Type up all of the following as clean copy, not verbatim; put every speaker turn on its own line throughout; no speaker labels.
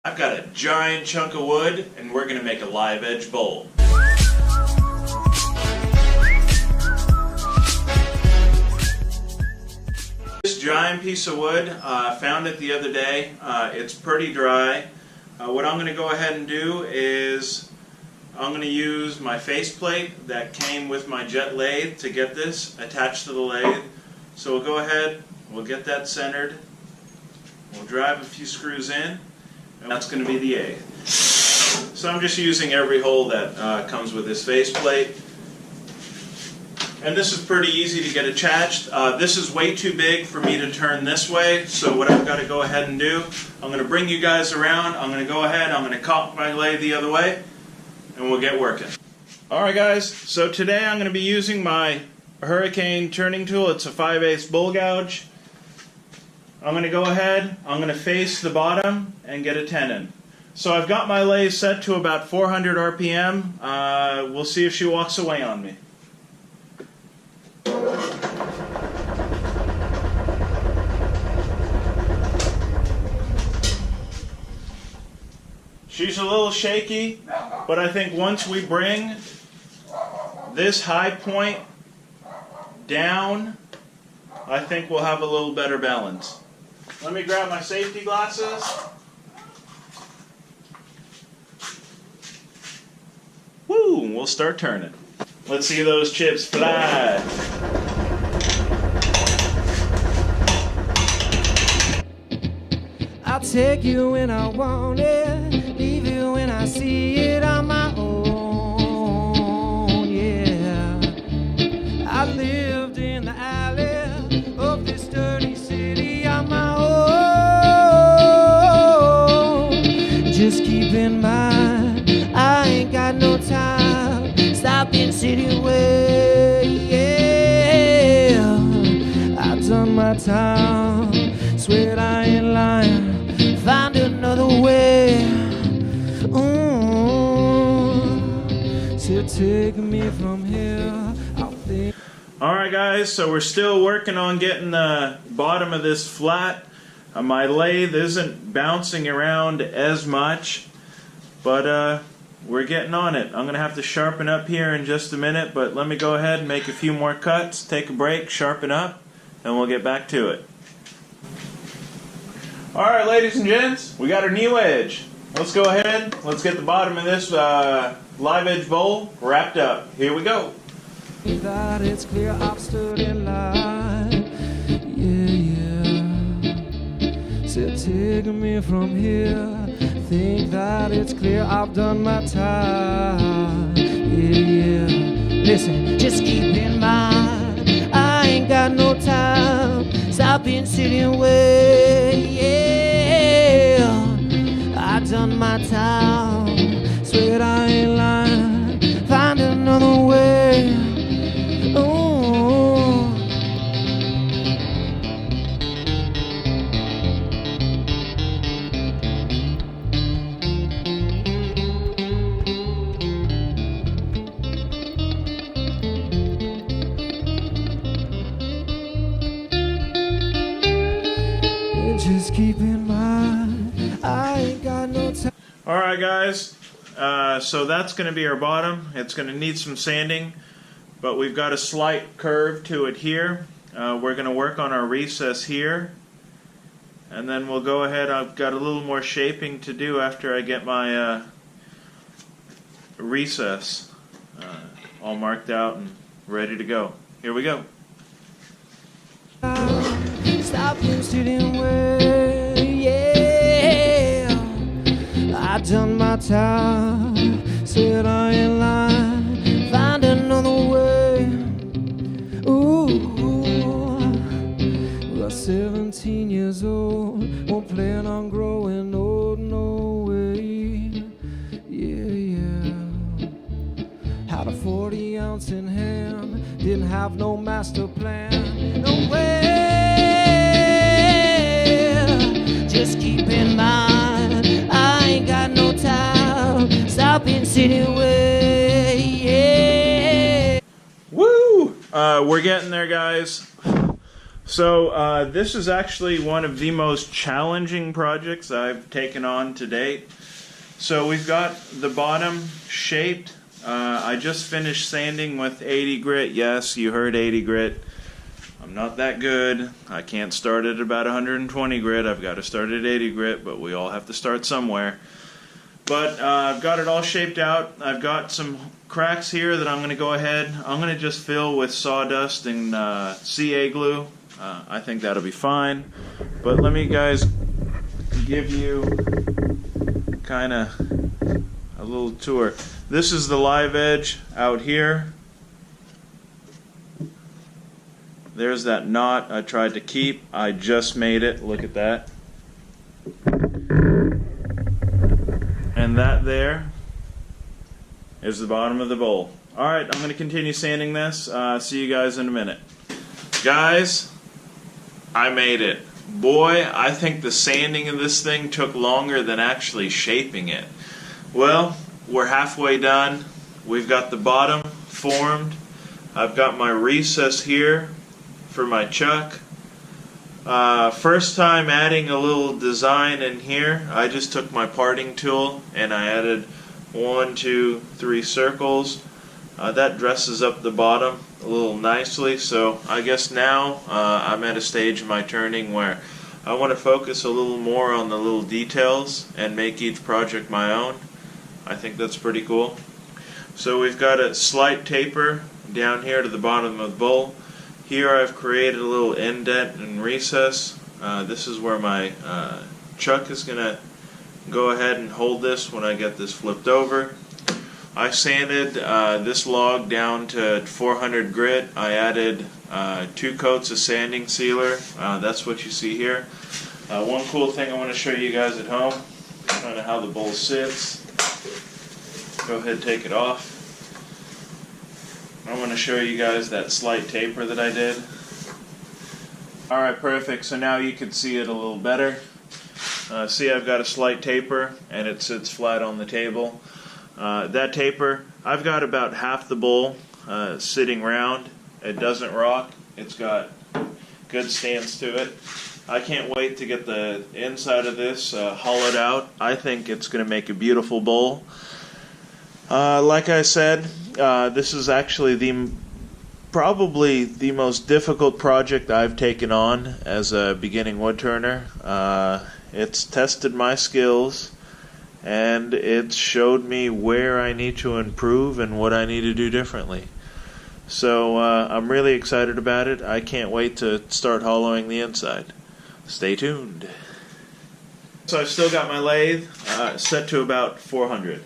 I've got a giant chunk of wood and we're going to make a live edge bowl. This giant piece of wood, found it the other day. It's pretty dry. What I'm going to go ahead and do is I'm going to use my faceplate that came with my jet lathe to get this attached to the lathe. So we'll go ahead, we'll get that centered, we'll drive a few screws in, and that's going to be the A. So I'm just using every hole that comes with this faceplate. And this is pretty easy to get attached. This is way too big for me to turn this way, so what I've got to go ahead and do, I'm going to bring you guys around, I'm going to go ahead, I'm going to cock my lathe the other way, and we'll get working. Alright guys, so today I'm going to be using my Hurricane turning tool. It's a 5/8 bull gouge. I'm going to go ahead, I'm going to face the bottom and get a tenon. So I've got my lathe set to about 400 RPM. We'll see if she walks away on me. She's a little shaky, but I think once we bring this high point down, I think we'll have a little better balance. Let me grab my safety glasses. Woo! We'll start turning. Let's see those chips fly.
I'll take you when I want it, leave you when I see it on my own, yeah. I lived in the alley of this dirty city on my own. Just keep in mind, I ain't got no time, stopping city way, yeah. I've done my time, swear I ain't lying. Find another way. So take me from here.
Alright guys, so we're still working on getting the bottom of this flat. My lathe isn't bouncing around as much, but we're getting on it. I'm going to have to sharpen up here in just a minute, but let me go ahead and make a few more cuts, take a break, sharpen up, and we'll get back to it. Alright ladies and gents, we got our new edge. Let's go ahead, let's get the bottom of this live edge bowl wrapped up. Here we go.
That it's clear I've stood in line, yeah, yeah. So take me from here. Think that it's clear I've done my time, yeah, yeah. Listen, just keep in mind, I ain't got no time, stopping sitting way, yeah. I done my time, swear I ain't lying, find another way. Oh. Just keep in mind, I ain't got no time.
Alright guys, so that's going to be our bottom. It's going to need some sanding, but we've got a slight curve to it here. We're going to work on our recess here, and then we'll go ahead. I've got a little more shaping to do after I get my recess all marked out and ready to go. Here we go.
Stop sitting way, yeah. I done my time, said I ain't lying, find another way. Ooh, we're 17 years old, won't plan on growing old, no way. Yeah, yeah. Had a 40 ounce in hand, didn't have no master plan, no way. Just keep in mind, I ain't got no time, stopping city way, yeah.
Woo! We're getting there, guys. So this is actually one of the most challenging projects I've taken on to date. So we've got the bottom shaped. I just finished sanding with 80 grit. Yes, you heard 80 grit. I'm not that good. I can't start at about 120 grit. I've got to start at 80 grit, but we all have to start somewhere. But I've got it all shaped out. I've got some cracks here that I'm going to go ahead. I'm going to just fill with sawdust and CA glue. I think that'll be fine. But let me guys give you kind of a little tour. This is the live edge out here. There's that knot I tried to keep. I just made it. Look at that. And that there is the bottom of the bowl. Alright, I'm going to continue sanding this. See you guys in a minute. Guys, I made it. Boy, I think the sanding of this thing took longer than actually shaping it. Well, we're halfway done. We've got the bottom formed. I've got my recess here for my chuck. First time adding a little design in here, I just took my parting tool and I added 1, 2, 3 circles. That dresses up the bottom a little nicely, so I guess now I'm at a stage in my turning where I want to focus a little more on the little details and make each project my own. I think that's pretty cool. So we've got a slight taper down here to the bottom of the bowl. Here I've created a little indent and recess. This is where my chuck is going to go ahead and hold this when I get this flipped over. I sanded this log down to 400 grit. I added 2 coats of sanding sealer. That's what you see here. One cool thing I want to show you guys at home, kind of how the bowl sits. Go ahead and take it off. I want to show you guys that slight taper that I did. Alright, perfect. So now you can see it a little better. See, I've got a slight taper and it sits flat on the table. That taper, I've got about half the bowl sitting round. It doesn't rock. It's got good stance to it. I can't wait to get the inside of this hollowed out. I think it's going to make a beautiful bowl. Like I said, this is actually probably the most difficult project I've taken on as a beginning woodturner. It's tested my skills and it showed me where I need to improve and what I need to do differently. So I'm really excited about it. I can't wait to start hollowing the inside. Stay tuned. So I've still got my lathe set to about 400.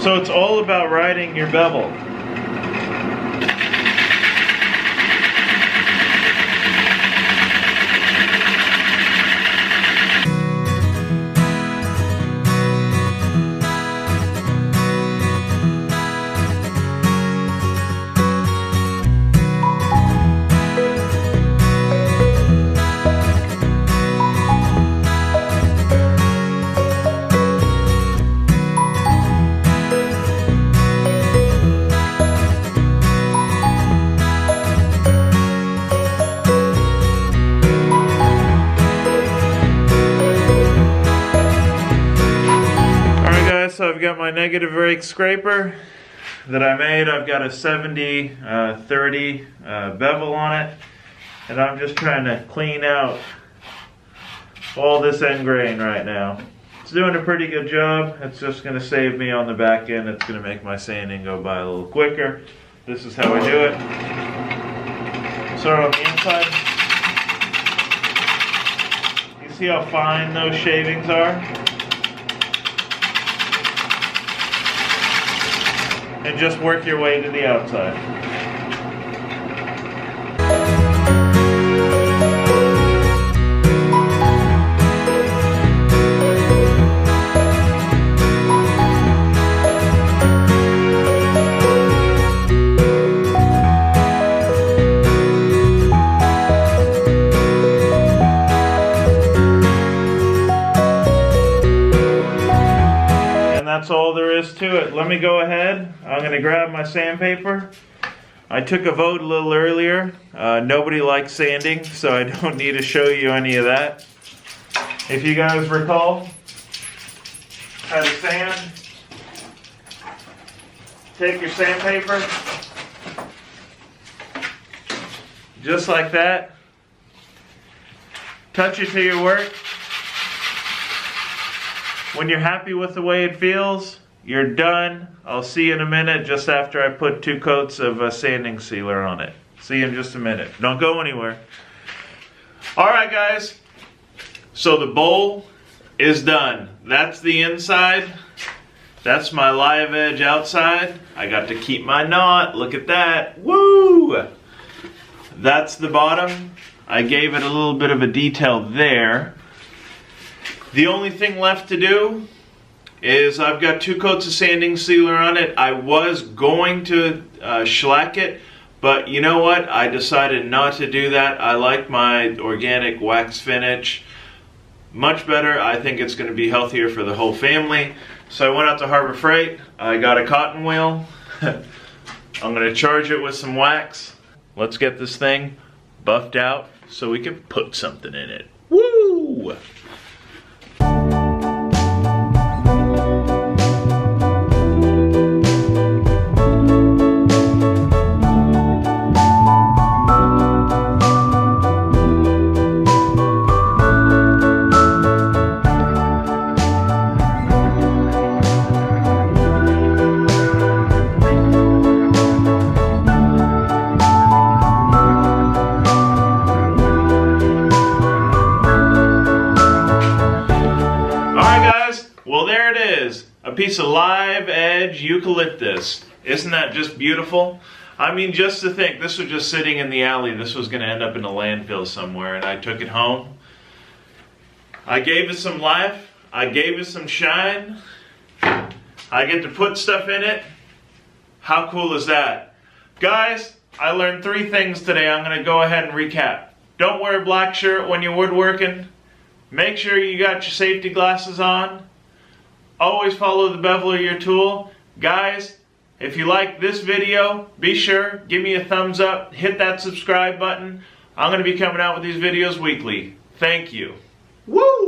So it's all about riding your bevel. I've got my negative rake scraper that I made. I've got a 70-30 bevel on it, and I'm just trying to clean out all this end grain right now. It's doing a pretty good job. It's just going to save me on the back end. It's going to make my sanding go by a little quicker. This is how I do it. Start on the inside. You see how fine those shavings are? And just work your way to the outside. That's all there is to it. Let me go ahead. I'm going to grab my sandpaper. I took a vote a little earlier. Nobody likes sanding, so I don't need to show you any of that. If you guys recall how to sand, take your sandpaper, just like that. Touch it to your work. When you're happy with the way it feels, you're done. I'll see you in a minute just after I put 2 coats of sanding sealer on it. See you in just a minute. Don't go anywhere. Alright guys, so the bowl is done. That's the inside. That's my live edge outside. I got to keep my knot. Look at that. Woo! That's the bottom. I gave it a little bit of a detail there. The only thing left to do is I've got 2 coats of sanding sealer on it. I was going to shellac it, but you know what? I decided not to do that. I like my organic wax finish much better. I think it's going to be healthier for the whole family. So I went out to Harbor Freight. I got a cotton wheel. I'm going to charge it with some wax. Let's get this thing buffed out so we can put something in it. Woo! Well, there it is, a piece of live edge eucalyptus. Isn't that just beautiful? I mean, just to think, this was just sitting in the alley. This was going to end up in a landfill somewhere, and I took it home. I gave it some life. I gave it some shine. I get to put stuff in it. How cool is that? Guys, I learned 3 things today. I'm going to go ahead and recap. Don't wear a black shirt when you're woodworking. Make sure you got your safety glasses on. Always follow the bevel of your tool. Guys, if you like this video, be sure, give me a thumbs up, hit that subscribe button. I'm going to be coming out with these videos weekly. Thank you. Woo!